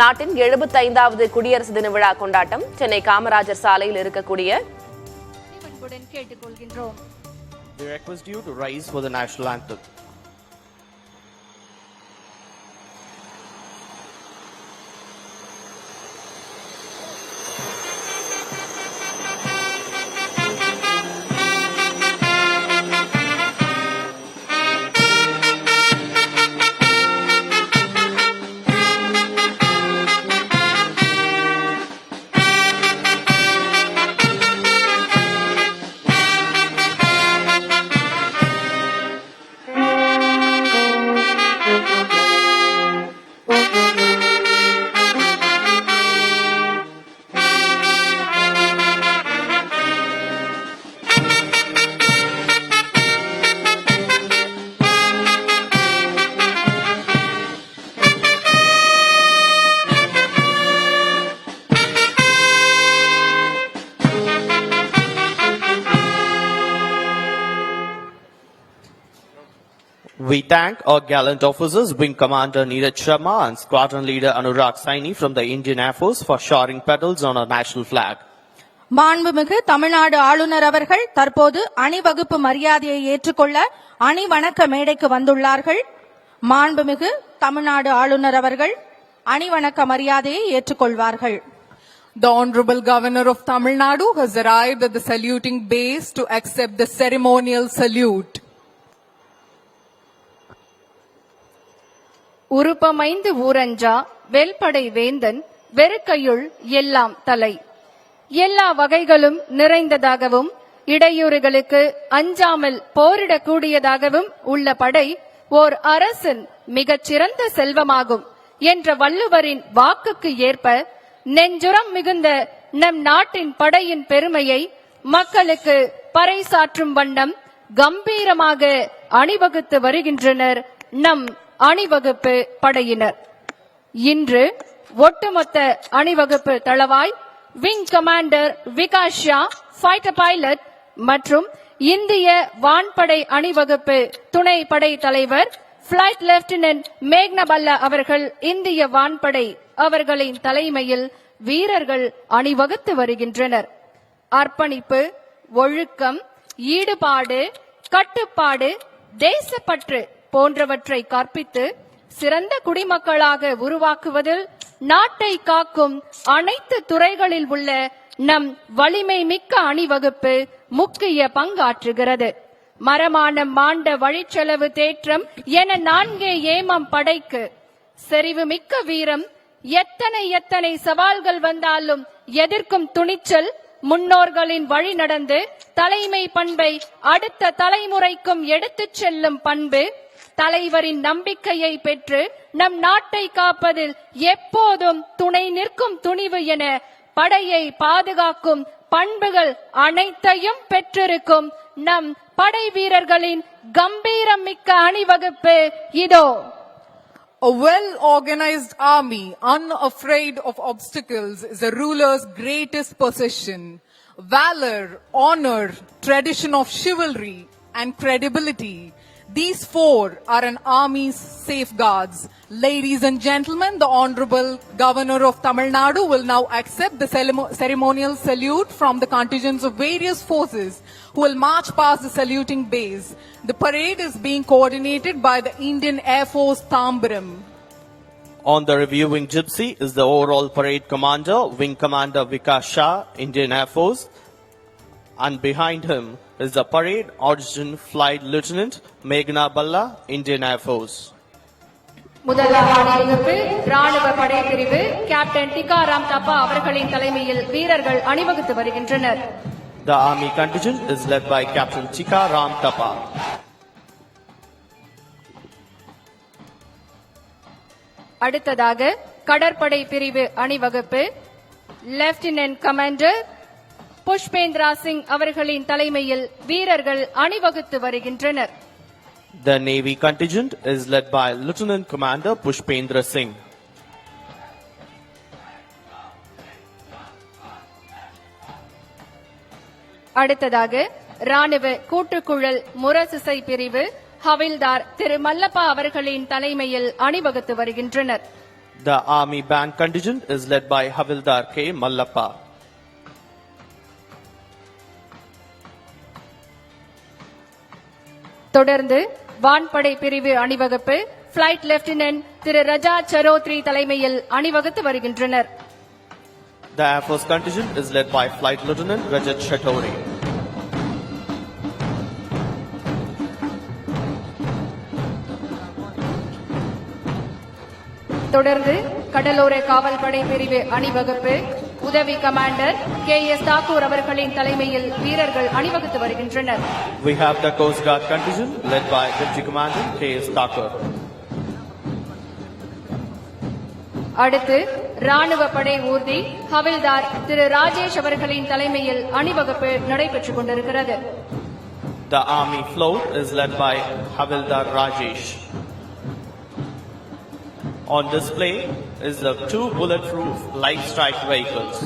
நாட்டின் 75வது குடியரசு தின விழா கொண்டாட்டம் சென்னை காமராஜர் சாலையில் இருக்கக்கூடிய கேட்டுக்கொள்கின்றோம். We request you to rise for the national anthem. We thank our gallant officers, Wing Commander Neeraj Sharma and Squadron Leader Anurag Saini from the Indian Air Force for shoring petals on our national flag. மாண்புமிகு தமிழ்நாடு ஆளுநர் அவர்கள் தற்போது அணிவகுப்பு மரியாதையை ஏற்றுக்கொள்ள அணிவணக்க மேடைக்கு வந்துள்ளார்கள். மாண்புமிகு தமிழ்நாடு ஆளுநர் அவர்கள் அணிவணக்க மரியாதையை ஏற்றுக்கொள்வார்கள். The Honorable Governor of Tamil Nadu has arrived at the saluting base to accept the ceremonial salute. உருப்பமைந்து ஊரஞ்சா வெல்படை வேந்தன் வெறுக்கையுள் எல்லாம் தலை. எல்லா வகைகளும் நிறைந்ததாகவும் இடையூறுகளுக்கு அஞ்சாமல் போரிடக்கூடியதாகவும் உள்ள படை ஓர் அரசின் மிகச் சிறந்த செல்வமாகும் என்ற வள்ளுவரின் வாக்குக்கு ஏற்ப நெஞ்சுரம் மிகுந்த நம் நாட்டின் படையின் பெருமையை மக்களுக்கு பறைசாற்றும் வண்ணம் கம்பீரமாக அணிவகுத்து வருகின்றனர் நம் அணிவகுப்பு படையினர். இன்று ஒட்டுமொத்த அணிவகுப்பு தளவாய் wing commander Vikash Shah fighter pilot மற்றும் இந்திய வான்படை அணிவகுப்பு துணை படை தலைவர் பிளைட் லெப்டினன்ட் மேக்னபல்லா அவர்கள் இந்திய வான்படை அவர்களின் தலைமையில் வீரர்கள் அணிவகுத்து வருகின்றனர். அர்ப்பணிப்பு, ஒழுக்கம், ஈடுபாடு, கட்டுப்பாடு, தேசப்பற்று போன்றவற்றை கற்பித்து சிறந்த குடிமக்களாக உருவாக்குவதில் நாட்டை காக்கும் அனைத்து துறைகளில் உள்ள நம் வலிமை மிக்க அணிவகுப்பு முக்கிய பங்காற்றுகிறது. மரமானம் மாண்ட வழிச்செலவு தேற்றம் என 4 ஏமம் படைக்கு செறிவு மிக்க வீரம், எத்தனை எத்தனை சவால்கள் வந்தாலும் எதிர்க்கும் துணிச்சல், முன்னோர்களின் வழி நடந்து தலைமை பண்பை அடுத்த தலைமுறைக்கும் எடுத்துச் செல்லும் பண்பு, தலைவரின் நம்பிக்கையை பெற்று நம் நாட்டை காப்பதில் எப்போதும் துணை நிற்கும் துணிவு என படையை பாதுகாக்கும் பண்புகள் அனைத்தையும் பெற்றிருக்கும் நம் படை வீரர்களின் கம்பீரம் மிக்க அணிவகுப்பு இதோ. A well-organized army, unafraid of obstacles, is a ruler's greatest possession. Valor, honor, tradition of chivalry, and credibility. These 4 are an army's safeguards. Ladies and gentlemen, the Honorable Governor of Tamil Nadu will now accept the ceremonial salute from the contingents of various forces who will march past the saluting base. The parade is being coordinated by the Indian Air Force Tambaram. On the reviewing gypsy is the overall parade commander, Wing Commander Vikas Shah, Indian Air Force. And behind him is the parade Adjutant Flight Lieutenant Meghna Balla, Indian Air Force. முதலாம் அணிவகுப்பு ராணுவ படைப்பிரிவு captain டிகாராம் தப்பா அவர்களின் தலைமையில் வீரர்கள் அணிவகுத்து வருகின்றனர். The army contingent is led by Captain Tikaram Thapa. அடுத்ததாக கடற்படை பிரிவு அணிவகுப்பு லெப்டினன்ட் கமாண்டர் புஷ்பேந்திரா சிங் அவர்களின் தலைமையில் வீரர்கள் அணிவகுத்து வருகின்றனர். The Navy contingent is led by Lieutenant Commander Pushpendra Singh. அடுத்ததாக ராணுவ கூட்டுக்குழல் முரசிசை பிரிவு ஹவில்தார் திரு மல்லப்பா அவர்களின் தலைமையில் அணிவகுத்து வருகின்றனர். The army band contingent is led by Havildar K. Mallappa. தொடர்ந்து வான்படை பிரிவு அணிவகுப்பு பிளைட் லெப்டினன்ட் திரு ரஜா சரோத்ரி தலைமையில் அணிவகுத்து வருகின்றனர். The Air Force contingent is led by Flight Lieutenant Rajat Chatori. தொடர்ந்து கடலோர காவல்படை பிரிவு அணிவகுப்பு உதவி கமாண்டர் KS தாக்கூர் அவர்களின் தலைமையில் வீரர்கள் அணிவகுத்து வருகின்றனர். We have the Coast Guard contingent led by Deputy Commandant KS Thakur. அடுத்து ராணுவ படை ஊர்தி ஹவில்தார் திரு ராஜேஷ் அவர்களின் தலைமையில் அணிவகுப்பு நடைபெற்றுக் கொண்டிருக்கிறது. The Army float is led by Havildar Rajesh. On display is the 2 bulletproof light strike vehicles.